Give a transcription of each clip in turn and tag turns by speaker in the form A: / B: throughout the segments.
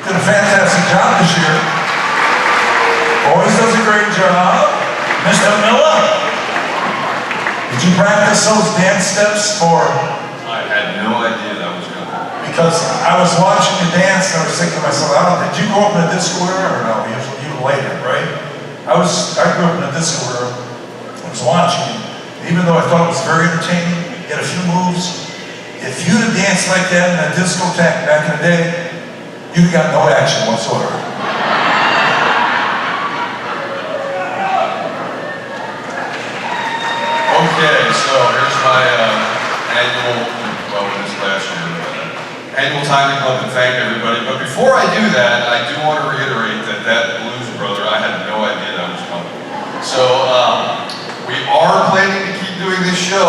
A: Did a fantastic job this year. Always does a great job. Mr. Miller, did you practice those dance steps for?
B: I had no idea that was going to happen.
A: Because I was watching you dance and I was thinking to myself, did you grow up in a disco era or no? You later, right? I grew up in a disco era. I was watching you. Even though I thought it was very entertaining, you get a few moves. If you'd have danced like that in a discotheque back in the day, you got no action whatsoever.
B: Okay, so here's my annual time to come up and thank everybody. But before I do that, I do want to reiterate that Blues Brother, I had no idea that was coming. So we are planning to keep doing this show.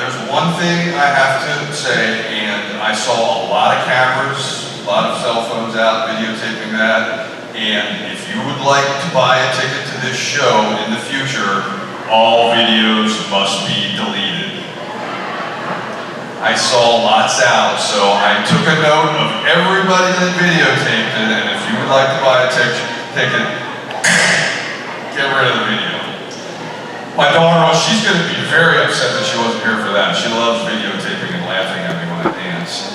B: There's one thing I have to say, and I saw a lot of cameras, a lot of cell phones out videotaping that, and if you would like to buy a ticket to this show in the future, all videos must be deleted. I saw lots out, so I took a note of everybody that videotaped it, and if you would like to buy a ticket, get rid of the video. My daughter, she's going to be very upset that she wasn't here for that. She loves videotaping and laughing at me when I dance.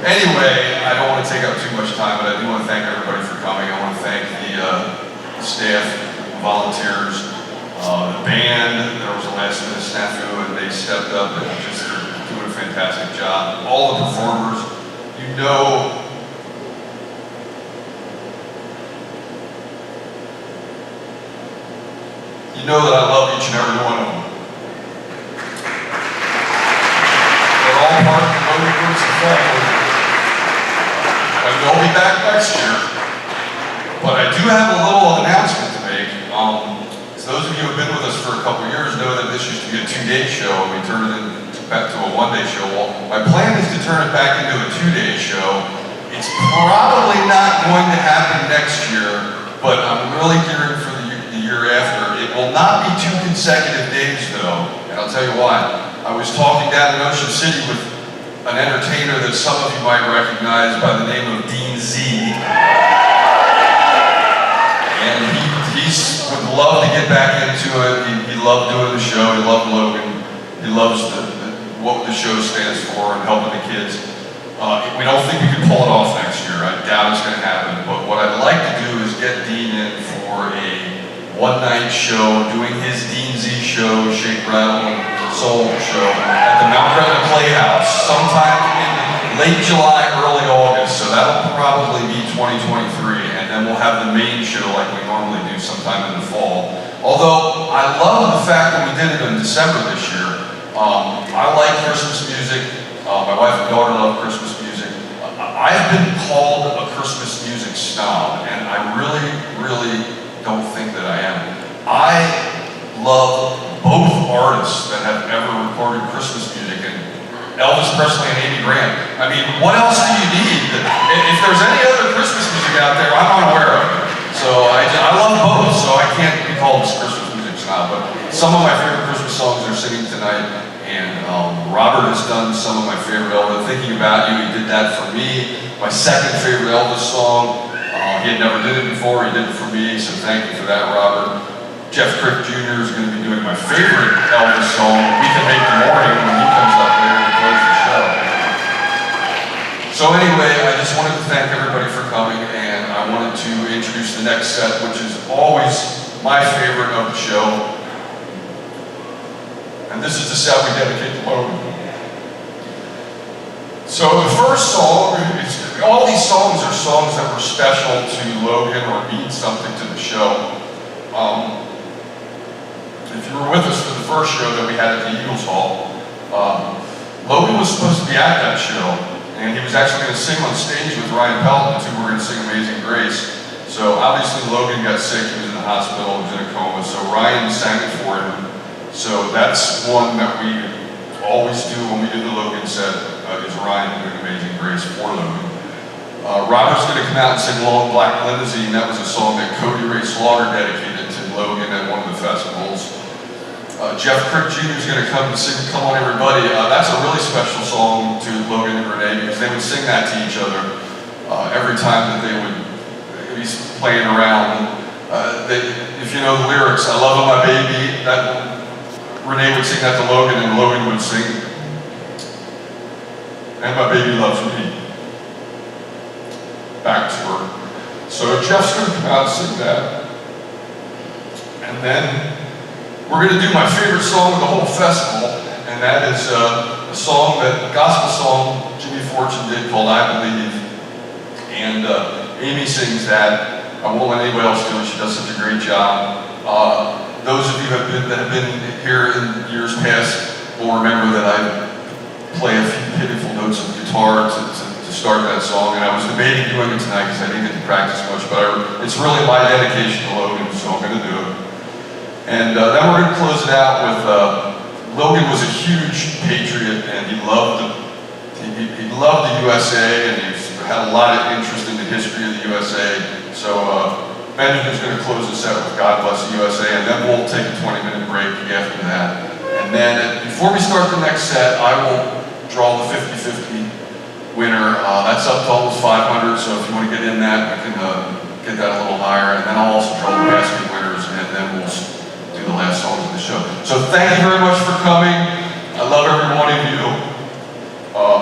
B: Anyway, I don't want to take up too much time, but I do want to thank everybody for coming. I want to thank the staff, volunteers, the band. There was a last minute snafu and they stepped up and just doing a fantastic job. All the performers, you know that I love each and every one of them. They're all part of the Logan Brinson family. And they'll be back next year. But I do have a little announcement to make. Those of you who have been with us for a couple of years know that this used to be a 2-day show and we turned it back to a 1-day show. Well, my plan is to turn it back into a 2-day show. It's probably not going to happen next year, but I'm really gearing for the year after. It will not be 2 consecutive days though, and I'll tell you why. I was talking down in Ocean City with an entertainer that some of you might recognize by the name of Dean Z. And he would love to get back into it. He loved doing the show. He loved Logan. He loves what the show stands for and helping the kids. We don't think we can pull it off next year. I doubt it's going to happen. But what I'd like to do is get Dean in for a 1-night show, doing his Dean Z show, Shake, Rattle, and Soul show at the Mount Gretna Playhouse sometime in late July, early August. So that'll probably be 2023. And then we'll have the main show like we normally do sometime in the fall. Although I love the fact that we did it in December this year. I like Christmas music. My wife and daughter love Christmas music. I've been called a Christmas music snob, and I really, really don't think that I am. I love both artists that have ever recorded Christmas music, and Elvis Presley and Amy Grant. I mean, what else do you need? If there's any other Christmas music out there, I'm unaware of it. So I love both, so I can't be called a Christmas music snob, but some of my favorite Christmas songs are singing tonight, and Robert has done some of my favorite Elvis. Thinking About You, he did that for me. My second favorite Elvis song, he had never did it before, he did it for me, so thank you for that, Robert. Jeff Crick Jr. is going to be doing my favorite Elvis song, We Can Make the Morning, when he comes up there to close the show. So anyway, I just wanted to thank everybody for coming, and I wanted to introduce the next set, which is always my favorite of the show. And this is the set we dedicate to Logan. So the first song, all these songs are songs that were special to Logan or mean something to the show. If you were with us for the first show that we had at the Eagles Hall, Logan was supposed to be at that show, and he was actually going to sing on stage with Ryan Pelton, the two were going to sing Amazing Grace. So obviously Logan got sick, he was in the hospital, he was in a coma, so Ryan sang it for him. So that's one that we always do when we do the Logan set, is Ryan doing Amazing Grace for Logan. Robert's going to come out and sing Long Black Limousine. That was a song that Cody Ray Slaughter dedicated to Logan at one of the festivals. Jeff Crick Jr. is going to come and sing Come On Everybody. That's a really special song to Logan and Renee because they would sing that to each other. every time that he's playing around. If you know the lyrics, I love my baby, Renee would sing that to Logan, and Logan would sing, and my baby loves me. Back to her. So Jeff's gonna come out and sing that. And then we're gonna do my favorite song of the whole festival, and that is a gospel song Jimmy Fortune did called I Believe. And Amy sings that. I won't let anybody else do it, she does such a great job. Those of you that have been here in years past will remember that I play a few pitiful notes of guitar to start that song, and I was debating doing it tonight because I didn't get to practice much, but it's really my dedication to Logan, so I'm going to do it. And then we're going to close it out with, Logan was a huge patriot, and he loved the USA, and he's had a lot of interest in the history of the USA. So Benjamin's going to close this out with God Bless the USA, and then we'll take a 20-minute break after that. And then before we start the next set, I will draw the 50-50 winner. That's up to almost 500, so if you want to get in that, we can get that a little higher. And then I'll also draw the basket winners, and then we'll do the last songs of the show. So thank you very much for coming. I love every one of you.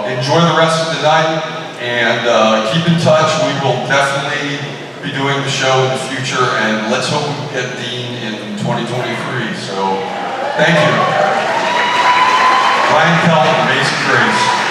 B: Enjoy the rest of the night, and keep in touch. We will definitely be doing the show in the future, and let's hope we get Dean in 2023. So thank you. Ryan Kelton, Amazing Grace.